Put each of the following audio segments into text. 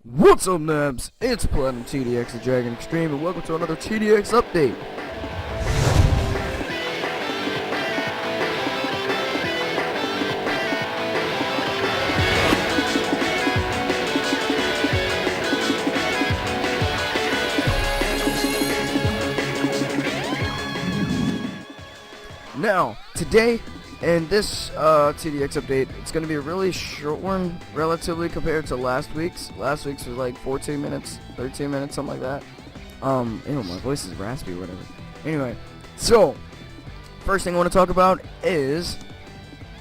What's up, Nabs? It's Platinum TDX and Dragon Xtreme, and welcome to another TDX update. Now, today, in this TDX update, it's going to be a really short one, relatively compared to last week's. Last week's was like 14 minutes, 13 minutes, something like that. My voice is raspy or whatever. Anyway, so, first thing I want to talk about is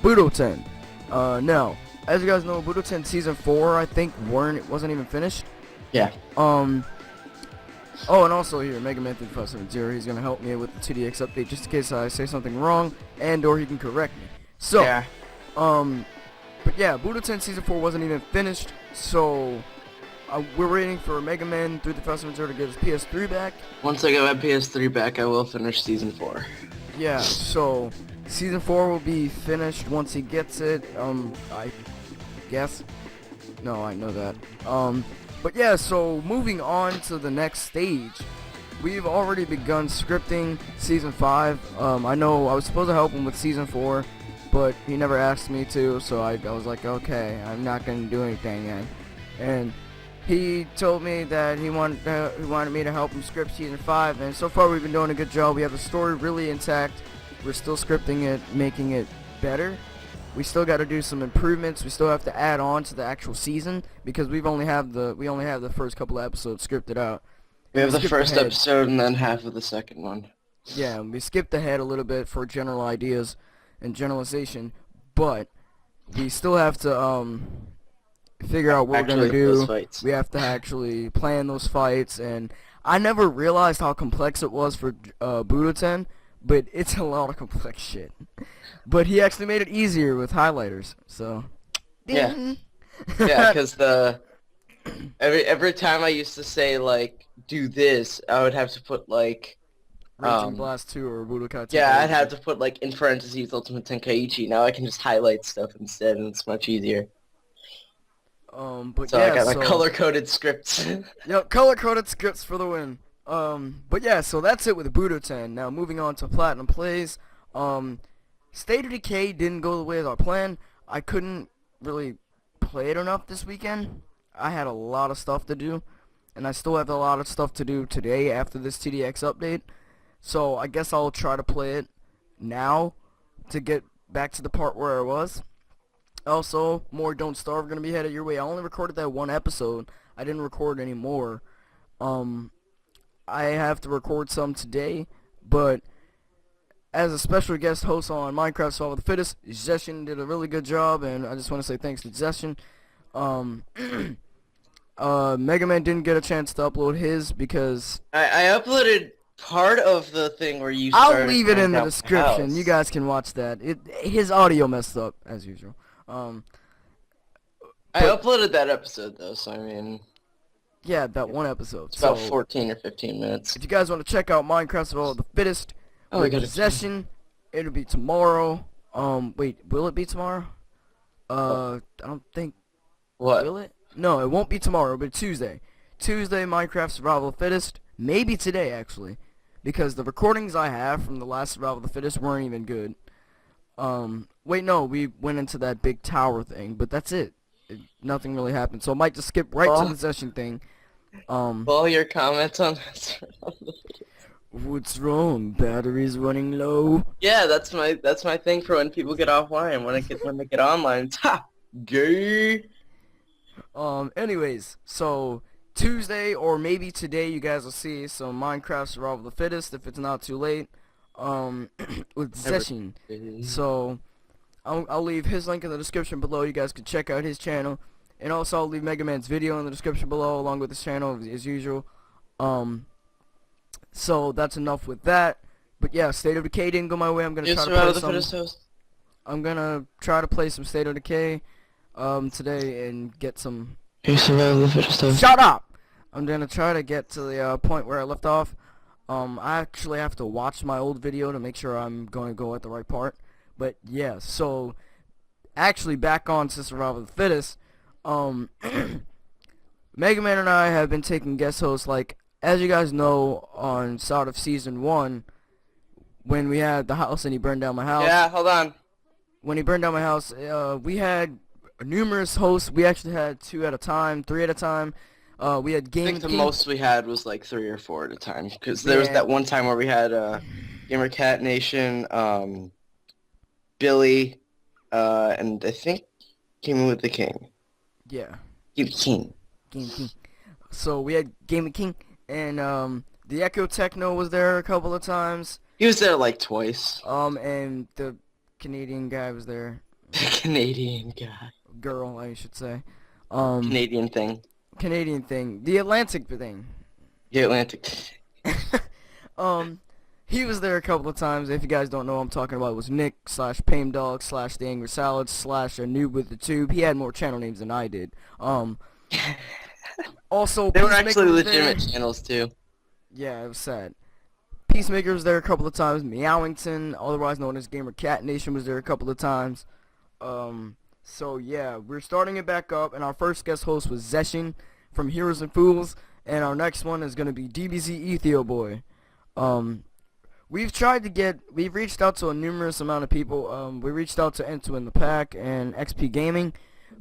Budoten. Now, as you guys know, Budoten Season 4, I think, wasn't even finished. Yeah. Oh, and also here, Mega Man 3570, he's gonna help me with the 2DX update just in case I say something wrong, or he can correct me. So, Yeah. but yeah, Budoten Season 4 wasn't even finished, so we're waiting for Mega Man 3570 to get his PS3 back. Once I get my PS3 back, I will finish Season 4. Yeah, so Season 4 will be finished once he gets it, I guess. No, I know that. But yeah, so moving on to the next stage, we've already begun scripting Season 5. I know I was supposed to help him with Season 4, but he never asked me to, so I was like, okay, I'm not going to do anything then. And he told me that he wanted me to help him script Season 5, and so far we've been doing a good job. We have the story really intact. We're still scripting it, making it better. We still got to do some improvements. We still have to add on to the actual season because we only have the first couple of episodes scripted out. We have the first episode and then half of the second one. Yeah, we skipped ahead a little bit for general ideas and generalization, but we still have to figure out what we're gonna do. We have to actually plan those fights, and I never realized how complex it was for Budoten, but it's a lot of complex shit. But he actually made it easier with highlighters, so. Yeah. Yeah, because every time I used to say like do this, I would have to put like Raging Blast 2 or Budokai 2. Yeah, I'd have to put like in parentheses Ultimate Tenkaichi. Now I can just highlight stuff instead, and it's much easier. But so yeah, I got my color-coded scripts. Yep, color-coded scripts for the win. But yeah, so that's it with Budoten. Now moving on to Platinum Plays. State of Decay didn't go the way as our plan. I couldn't really play it enough this weekend. I had a lot of stuff to do, and I still have a lot of stuff to do today after this TDX update. So I guess I'll try to play it now to get back to the part where I was. Also, more Don't Starve gonna be headed your way. I only recorded that one episode. I didn't record any more. I have to record some today, but as a special guest host on Minecraft Survival of the Fittest, Zeshin did a really good job, and I just want to say thanks to Zeshin. Mega Man didn't get a chance to upload his because I uploaded part of the thing where you started. I'll leave it in the description. You guys can watch that. His audio messed up as usual. I uploaded that episode though, so I mean. Yeah, that one episode. It's about 14 or 15 minutes. If you guys want to check out Minecraft Survival of the Fittest, with Possession, it'll be tomorrow. Wait, will it be tomorrow? I don't think. What? Will it? No, it won't be tomorrow, but Tuesday. Tuesday, Minecraft Survival of the Fittest. Maybe today, actually. Because the recordings I have from the last Survival of the Fittest weren't even good. Wait, no, we went into that big tower thing, but that's it. Nothing really happened, so I might just skip right to the session thing. All your comments on this. What's wrong? Battery's running low. Yeah, that's my thing for when people get offline. When they get online, it's gay. Anyways, so Tuesday or maybe today, you guys will see some Minecraft Survival of the Fittest if it's not too late. With Zeshin. So I'll leave his link in the description below. You guys can check out his channel, and also I'll leave Mega Man's video in the description below along with his channel as usual. So that's enough with that. But yeah, State of Decay didn't go my way. I'm gonna try to play some. I'm gonna try to play some State of Decay today and get some. Shut up! I'm gonna try to get to the point where I left off. I actually have to watch my old video to make sure I'm going to go at the right part. But yeah, so actually back on to Survival of the Fittest. Mega Man and I have been taking guest hosts, like, as you guys know, on SOTF Season 1, when we had the house and he burned down my house. Yeah, hold on. When he burned down my house, we had numerous hosts. We actually had 2 at a time, 3 at a time. We had I Game think the King. most we had was like 3 or 4 at a time. Because there was Yeah. that one time where we had Gamer Cat Nation, Billy, and I think Gaming with the King. Yeah. King. Game King. So we had Game King, and the Echo Techno was there a couple of times. He was there like twice. And the Canadian guy was there. The Canadian guy. Girl, I should say. Canadian thing. Canadian thing. The Atlantic thing. The Atlantic. He was there a couple of times. If you guys don't know what I'm talking about, it was Nick / Pamedog / The Angry Salad / a noob with the tube. He had more channel names than I did. Also, They were Peacemaker actually was there. legitimate channels too. Yeah, it was sad. Peacemaker was there a couple of times. Meowington, otherwise known as Gamer Cat Nation, was there a couple of times. So yeah, we're starting it back up, and our first guest host was Zeshin from Heroes and Fools, and our next one is gonna be DBZ Ethio Boy. We've reached out to a numerous amount of people. We reached out to Into in the Pack and XP Gaming,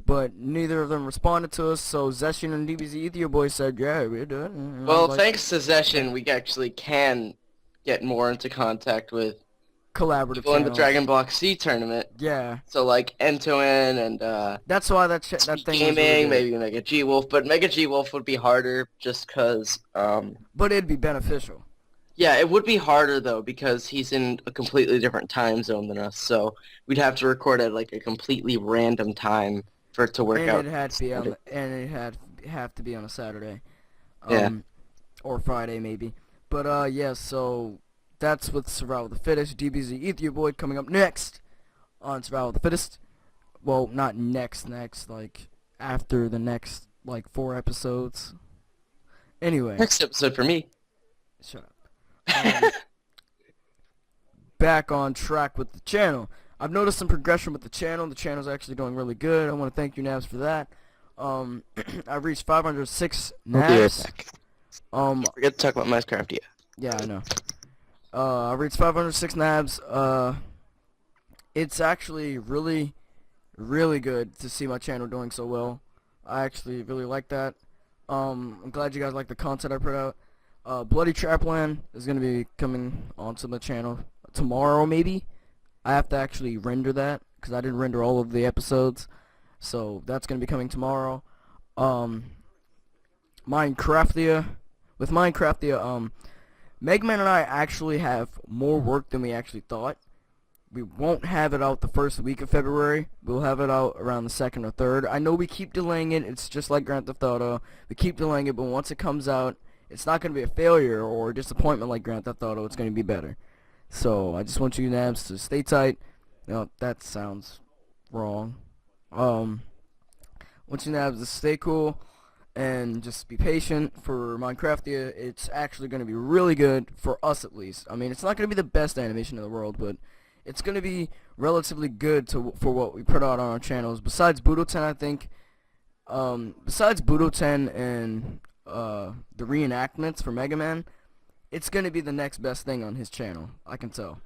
but neither of them responded to us. So Zeshin and DBZ Ethio Boy said, "Yeah, we're doing it." And I Well, was like, thanks to Zeshin, we actually can get more into contact with collaborative people in the channels. Dragon Xtreme tournament. Yeah, So like Entoin and that's why that thing was Gaming, really good. maybe Mega G Wolf, but Mega G Wolf would be harder just because But it'd be beneficial. yeah, it would be harder though because he's in a completely different time zone than us. So we'd have to record at like a completely random time for it to work And out. it had to be on, have to be on a Saturday, Yeah. or Friday maybe. But yeah, so that's with Survival of the Fittest. DBZ Ethio Boy coming up next on Survival of the Fittest. Well, not next, like after the next like 4 episodes. Anyway, Next episode for me. shut up. Back on track with the channel. I've noticed some progression with the channel. The channel's actually doing really good. I want to thank you, Nabs, for that. I've reached 506 Nabs. Forget to talk about Minecraftia. Yeah, I know. I reached 506 Nabs. It's actually really, really good to see my channel doing so well. I actually really like that. I'm glad you guys like the content I put out. Bloody Trapland is going to be coming onto my channel tomorrow, maybe. I have to actually render that, because I didn't render all of the episodes. So, that's going to be coming tomorrow. Minecraftia. With Minecraftia, Mega Man and I actually have more work than we actually thought. We won't have it out the first week of February. We'll have it out around the 2nd or 3rd. I know we keep delaying it. It's just like Grand Theft Auto. We keep delaying it, but once it comes out, it's not going to be a failure or a disappointment like Grand Theft Auto. It's going to be better. So, I just want you Nabs to stay tight. No, that sounds wrong. I want you Nabs to stay cool and just be patient for Minecraftia. It's actually going to be really good, for us at least. I mean, it's not going to be the best animation in the world, but it's going to be relatively good for what we put out on our channels. Besides Budoten, I think, besides Budoten and the reenactments for Mega Man, it's going to be the next best thing on his channel, I can tell.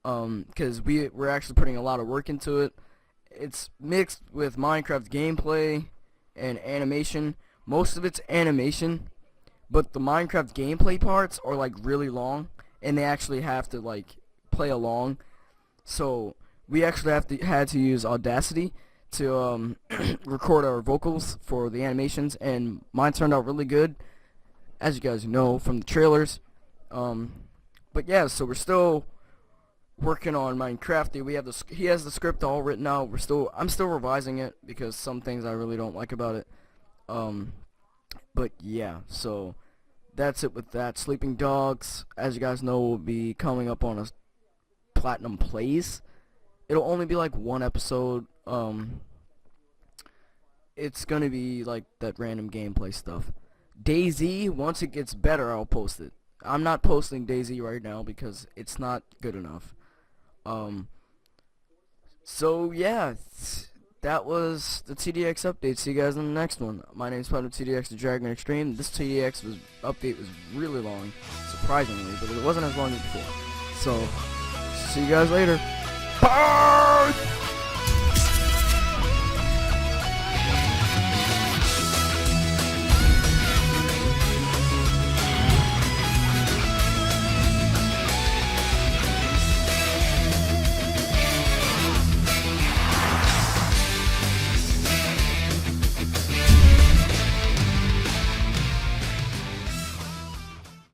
Because we're actually putting a lot of work into it. It's mixed with Minecraft gameplay and animation. Most of it's animation, but the Minecraft gameplay parts are like really long, and they actually have to like play along. So we actually had to use Audacity to record our vocals for the animations, and mine turned out really good, as you guys know from the trailers. But yeah, so we're still working on Minecraftia. He has the script all written out. I'm still revising it because some things I really don't like about it. But yeah, so that's it with that. Sleeping Dogs, as you guys know, will be coming up on a Platinum Plays. It'll only be like 1 episode. It's gonna be like that random gameplay stuff. DayZ, once it gets better, I'll post it. I'm not posting DayZ right now because it's not good enough. So yeah, that was the TDX update. See you guys in the next one. My name is Platinum TDX, the Dragon Xtreme. This TDX update was really long, surprisingly, but it wasn't as long as before. So, see you guys later. Bye!